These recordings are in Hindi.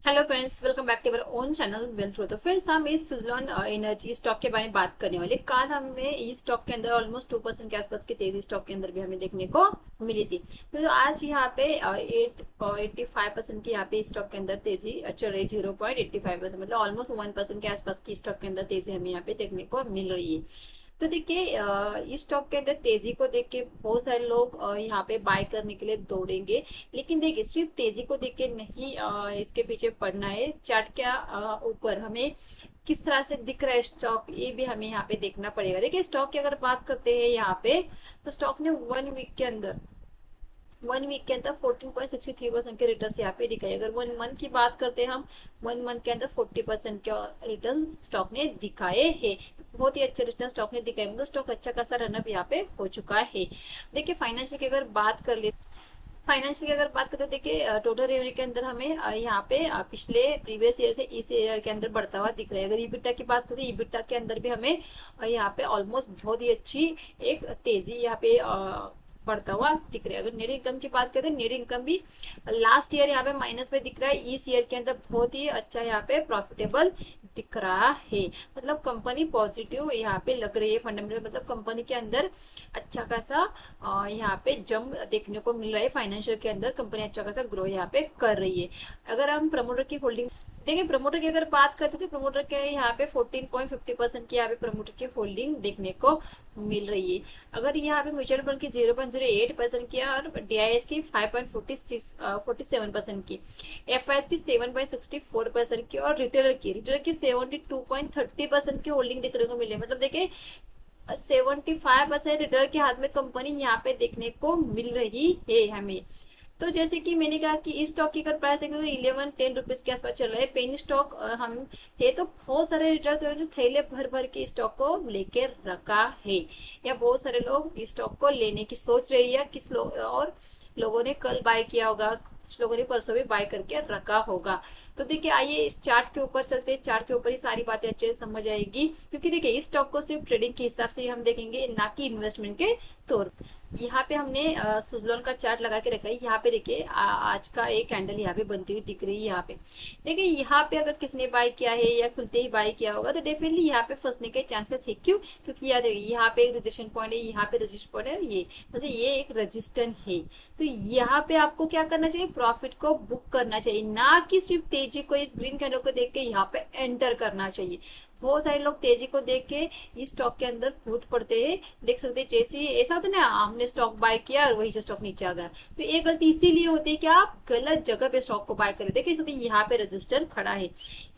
Hello friends, welcome back to our own channel wealth grow. तो फ्रेंड्स, हम इस सुजलॉन एनर्जी स्टॉक के बारे में बात करने वाले। कल हमें इस स्टॉक के अंदर ऑलमोस्ट 2% के आसपास की तेजी स्टॉक के अंदर भी हमें देखने को मिली थी। तो आज यहाँ पे 85% की यहाँ पे स्टॉक के अंदर तेजी चल रही है। 0.85% मतलब ऑलमोस्ट 1% के आसपास की स्टॉक के अंदर तेजी हमें यहाँ पे देखने को मिल रही है। तो देखिए, इस स्टॉक के अंदर तेजी को देख के बहुत सारे लोग यहाँ पे बाय करने के लिए दौड़ेंगे। लेकिन देखिए, सिर्फ तेजी को देख के नहीं इसके पीछे पड़ना है। चार्ट के ऊपर हमें किस तरह से दिख रहा है स्टॉक, ये भी हमें यहाँ पे देखना पड़ेगा। देखिए, स्टॉक की अगर बात करते हैं यहाँ पे, तो स्टॉक ने 1 वीक के अंदर 14.63% के रिटर्न यहाँ पे दिखाई। अगर 1 मंथ की बात करते हैं हम, 1 मंथ के अंदर 40% के रिटर्न स्टॉक ने दिखाए हैं। बहुत ही अच्छे रिटर्न स्टॉक ने दिखाए, मतलब स्टॉक अच्छा खासा रनअप यहाँ पे हो चुका है। देखिए, फाइनेंशियल की अगर बात कर ले, फाइनेंशियल की अगर बात करें तो देखिए, टोटल रेवेन्यू के अंदर हमें यहाँ पे पिछले प्रीवियस ईयर से इस ईयर के अंदर बढ़ता हुआ दिख रहा है। अगर ईबिटा की बात करें, ईबिटा के अंदर भी हमें यहाँ पे ऑलमोस्ट बहुत ही अच्छी एक तेजी यहाँ पे बढ़ता हुआ दिख रहा है। अगर नेट इनकम की बात करें तो नेट इनकम भी लास्ट ईयर यहाँ पे माइनस में दिख रहा है, इस ईयर के अंदर बहुत ही अच्छा यहाँ पे प्रॉफिटेबल दिख रहा है। मतलब कंपनी पॉजिटिव यहाँ पे लग रही है, फंडामेंटल मतलब कंपनी के अंदर अच्छा खासा यहाँ पे जंप देखने को मिल रहा है। फाइनेंशियल के अंदर कंपनी अच्छा खासा ग्रो यहाँ पे कर रही है। अगर हम प्रमोटर की होल्डिंग देखिए, प्रमोटर की अगर बात करते तो प्रमोटर के यहाँ पे 14.50% की यहाँ पे प्रमोटर की होल्डिंग देखने को मिल रही है। अगर यहाँ पे म्यूचुअल फंड की 0.08% की और डीआईएस की 5.47% की, एफआईएस की 7.64% की और रिटेलर की 72.30% की होल्डिंग देखने को मिले। मतलब देखिए, 75% रिटेलर के हाथ में कंपनी यहाँ पे देखने को मिल रही है हमें। तो जैसे कि मैंने कहा कि इस स्टॉक की अगर प्राइस देखें तो 11-10 रुपीज के आसपास चल रहा है। पेनी स्टॉक हम है, तो बहुत सारे रिटेलर थैले भर भर के स्टॉक को लेके रखा है, या बहुत सारे लोग इस स्टॉक को लेने की सोच रहे हैं, या किस लोग और लोगों ने कल बाय किया होगा, कुछ लोगों ने परसों भी बाय करके रखा होगा। तो देखिए, आइए इस चार्ट के ऊपर चलते हैं। चार्ट के ऊपर ही सारी बातें अच्छे से समझ आएगी, क्योंकि देखिए, इस स्टॉक को सिर्फ ट्रेडिंग के हिसाब से हम देखेंगे, ना कि इन्वेस्टमेंट के तौर पर। यहाँ पे हमने सुजलॉन का चार्ट लगा के रखा है। यहाँ पे देखिए, आज का एक कैंडल यहाँ पे बनती हुई दिख रही है। यहाँ पे देखिए, यहाँ पे अगर किसी ने बाय किया है या खुलते ही बाय किया होगा तो डेफिनेटली यहाँ पे फंसने के चांसेस है। क्यों? क्योंकि याद है, यहाँ पे एक रजिस्ट्रेशन पॉइंट है, यहाँ पे रजिस्ट्रेशन पॉइंट है, ये मतलब ये एक रजिस्टर है। तो यहाँ पे आपको क्या करना चाहिए? प्रॉफिट को बुक करना चाहिए, ना कि सिर्फ तेजी को इस ग्रीन कैंडल को देख के यहाँ पे एंटर करना चाहिए। बहुत सारे लोग तेजी को देख के इस स्टॉक के अंदर कूद पड़ते हैं। देख सकते हैं, जैसे ऐसा होता है ना, हमने स्टॉक बाय किया और वही से स्टॉक नीचे आ गया। तो ये गलती इसीलिए होती है कि आप गलत जगह पे स्टॉक को बाय करें। देखिए सकते यहाँ पे रजिस्टर खड़ा है,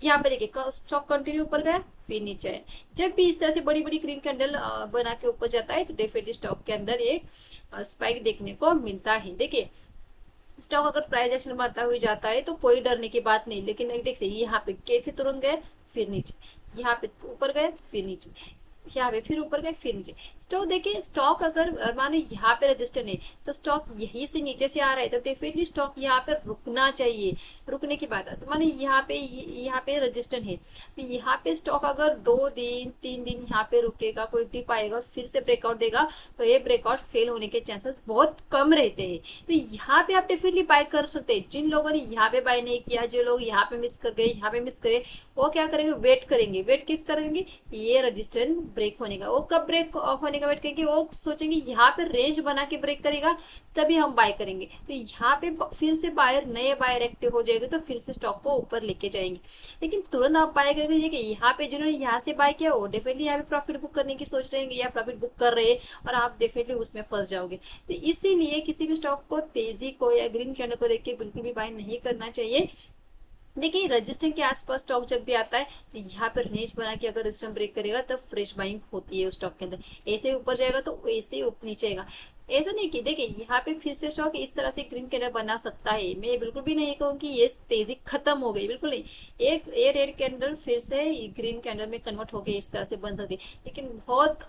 यहाँ पे देखिए स्टॉक कंटिन्यू ऊपर गया फिर नीचे है। जब भी इस तरह से बड़ी बड़ी ग्रीन कैंडल बना के ऊपर जाता है तो डेफिनेटली स्टॉक के अंदर एक स्पाइक देखने को मिलता है। देखिए, स्टॉक अगर प्राइस एक्शन बढ़ता हुआ जाता है तो कोई डरने की बात नहीं। लेकिन देख यहाँ पे कैसे तुरंत गए फिर नीचे, यहाँ पे ऊपर गए फिर नीचे, यहाँ पे फिर ऊपर गए फिर नीचे। स्टॉक देखिए, स्टॉक अगर मानो यहाँ पे रजिस्टर नहीं तो स्टॉक यहीं से नीचे से आ रहा है तो डेफिनेटली स्टॉक यहाँ पे रुकना चाहिए। रुकने की बात है तो मानो यहाँ पे रजिस्टर है, तो यहाँ पे स्टॉक अगर 2 दिन 3 दिन यहाँ पे रुकेगा, कोई टिप आएगा, फिर से ब्रेकआउट देगा, तो ये ब्रेकआउट फेल होने के चांसेस बहुत कम रहते हैं। तो यहाँ पे आप डेफिनेटली बाय कर सकते हैं। जिन लोगों ने यहाँ पे बाय नहीं किया, जो लोग यहाँ पे मिस कर गए, यहाँ पे मिस करे, वो क्या करेंगे? वेट करेंगे। वेट किस करेंगे? ये रजिस्टर ब्रेक होने का। वो कब ब्रेक होने का वेट करेंगे? वो सोचेंगे यहाँ पे रेंज बना के ब्रेक करेगा तभी हम बाय करेंगे। तो यहाँ पे फिर से नए बायर एक्टिव हो जाएंगे, तो फिर से स्टॉक को ऊपर लेके जाएंगे। लेकिन तुरंत आप बाय करके देखिए, यहाँ पे जिन्होंने यहाँ से बाय किया वो डेफिनेटली यहाँ पे प्रॉफिट बुक करने की सोच रहे हैं या प्रॉफिट बुक कर रहे हैं, और आप डेफिनेटली उसमें फंस जाओगे। तो इसीलिए किसी भी स्टॉक को तेजी को या ग्रीन कैंडल को देख के बिल्कुल भी बाय नहीं करना चाहिए। देखिए, रजिस्टर के आसपास स्टॉक जब भी आता है तो यहाँ पर रेंज बना के अगर रजिस्टर ब्रेक करेगा तब फ्रेश बाइंग होती है उस स्टॉक के अंदर। ऐसे ऊपर जाएगा तो वैसे ही ऊपर नीचे आएगा। ऐसा नहीं कि देखिए यहाँ पे फिर से स्टॉक इस तरह से ग्रीन कैंडल बना सकता है। मैं बिल्कुल भी नहीं कहूँ कि ये तेजी खत्म हो गई, बिल्कुल नहीं। एक ये रेड कैंडल फिर से ग्रीन कैंडल में कन्वर्ट होकर इस तरह से बन सकती है, लेकिन बहुत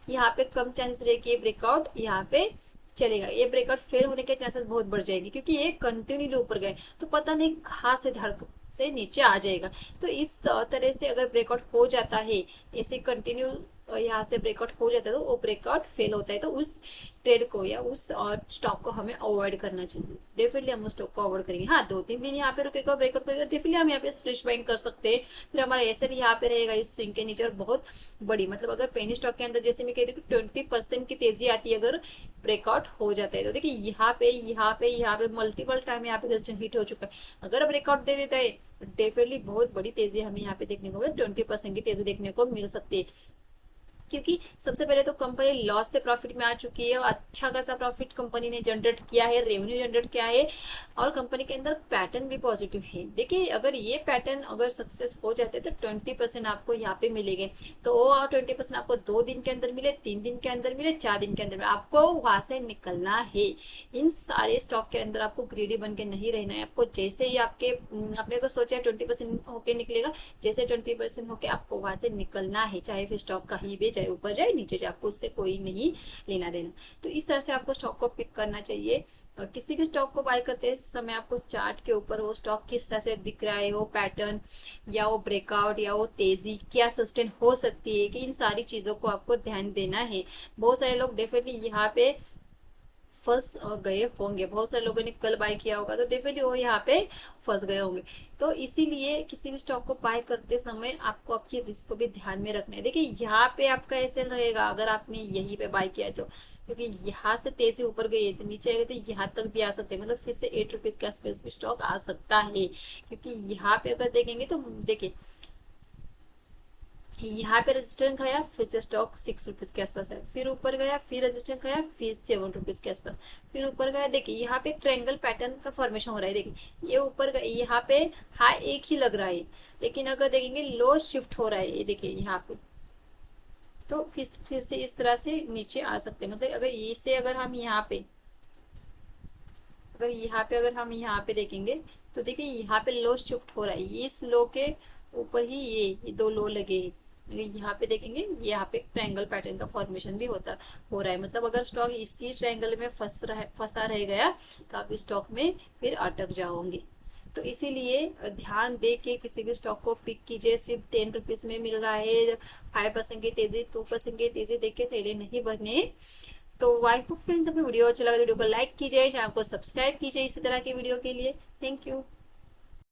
यहाँ पे कम चांसेस रहे कि ये ब्रेकआउट यहाँ पे चलेगा। ये ब्रेकआउट फेल होने के चांसेस बहुत बढ़ जाएंगे, क्योंकि ये कंटिन्यूली ऊपर गए तो पता नहीं कहाँ से धड़क से नीचे आ जाएगा। तो इस तरह से अगर ब्रेकआउट हो जाता है, ऐसे कंटिन्यू यहाँ से ब्रेकआउट हो जाता है तो वो ब्रेकआउट फेल होता है, तो उस ट्रेड को या उस स्टॉक को हमें अवॉइड करना चाहिए। डेफिनेटली हम उस स्टॉक को अवॉइड करेंगे। हाँ, 2-3 दिन यहाँ पे रुकेगा, ब्रेकआउट करेगा, डेफिनेटली हम यहाँ पे फ्रेश बाइंग कर सकते हैं। फिर हमारा एसएल यहाँ पे रहेगा इस स्विंग के नीचे, और बहुत बड़ी मतलब अगर पेनी स्टॉक के अंदर जैसे मैं कहती हूँ 20% की तेजी आती है अगर ब्रेकआउट हो जाता है। तो देखिए यहाँ पे मल्टीपल टाइम यहाँ पे रेजिस्टेंस हिट हो चुका है। अगर ब्रेकआउट दे देता है डेफिनेटली बहुत बड़ी तेजी हमें यहाँ पे देखने को 20% की तेजी देखने को मिल सकती है। क्योंकि सबसे पहले तो कंपनी लॉस से प्रॉफिट में आ चुकी है और अच्छा खासा प्रॉफिट कंपनी ने जनरेट किया है, रेवेन्यू जनरेट किया है, और कंपनी के अंदर पैटर्न भी पॉजिटिव है। देखिए अगर ये पैटर्न अगर सक्सेस हो जाते हैं तो 20% आपको यहाँ पे मिलेंगे। तो वो और 20% आपको 2 दिन के अंदर मिले, 3 दिन के अंदर मिले, 4 दिन के अंदर मिले, आपको वहां से निकलना है। इन सारे स्टॉक के अंदर आपको ग्रीडी बन के नहीं रहना है। आपको जैसे ही अपने को सोचा 20% होके निकलेगा, जैसे 20% होके आपको वहां से निकलना है, चाहे फिर स्टॉक कहीं भी जाए, ऊपर जाए नीचे जाए, आपको उससे कोई नहीं लेना देना। तो इस तरह से आपको स्टॉक को पिक करना चाहिए। किसी भी स्टॉक को बाय करते समय आपको चार्ट के ऊपर वो स्टॉक किस तरह से दिख रहा है, वो पैटर्न या वो ब्रेकआउट या वो तेजी क्या सस्टेन हो सकती है, कि इन सारी चीजों को आपको ध्यान देना है। बहुत सारे लोग डेफिनेटली यहाँ पे फंस गए होंगे, बहुत सारे लोगों ने कल बाय किया होगा तो डेफिनेटली वो यहाँ पे फंस गए होंगे। तो इसीलिए किसी भी स्टॉक को बाय करते समय आपको आपकी रिस्क को भी ध्यान में रखना है। देखिए यहाँ पे आपका एसएल रहेगा अगर आपने यहीं पे बाय किया है तो, क्योंकि यहाँ से तेजी ऊपर गई है तो नीचे आएगा तो यहाँ तक भी आ सकते हैं, मतलब फिर से 8 रुपीज के आसपास भी स्टॉक आ सकता है। क्योंकि यहाँ पे अगर देखेंगे तो देखिए यहाँ पे रजिस्टेंस खाया, फिर से स्टॉक 6 रुपीज के आसपास है, फिर ऊपर गया, फिर रजिस्टेंस खाया, फिर 7 रुपीज के आसपास, फिर ऊपर गया। देखिए यहाँ पे ट्रायंगल पैटर्न का फॉर्मेशन हो रहा है। देखिए ये ऊपर गया, यहाँ पे हाई एक ही लग रहा है, लेकिन अगर देखेंगे लो शिफ्ट हो रहा है, ये देखिए यहाँ पे। तो फिर से इस तरह से नीचे आ सकते हैं। मतलब अगर ये से अगर हम यहाँ पे यहाँ पे देखेंगे तो देखिए यहाँ पे लो शिफ्ट हो रहा है, ये इस लो के ऊपर ही ये 2 लो लगे हैं। यहाँ पे देखेंगे यहाँ पे ट्रायंगल पैटर्न का फॉर्मेशन भी हो रहा है। मतलब अगर स्टॉक इसी ट्रायंगल में फंसा रह गया तो आप स्टॉक में फिर अटक जाओगे। तो इसीलिए ध्यान दे के किसी भी स्टॉक को पिक कीजिए। सिर्फ 10 रुपीज में मिल रहा है, 5% की तेजी, 2% की तेजी देख के थैले नहीं भरने। तो आई होप फ्रेंड्स, आपको वीडियो अच्छा लगा तो वीडियो को लाइक कीजिए, चैनल को सब्सक्राइब कीजिए इसी तरह की वीडियो के लिए। Thank you.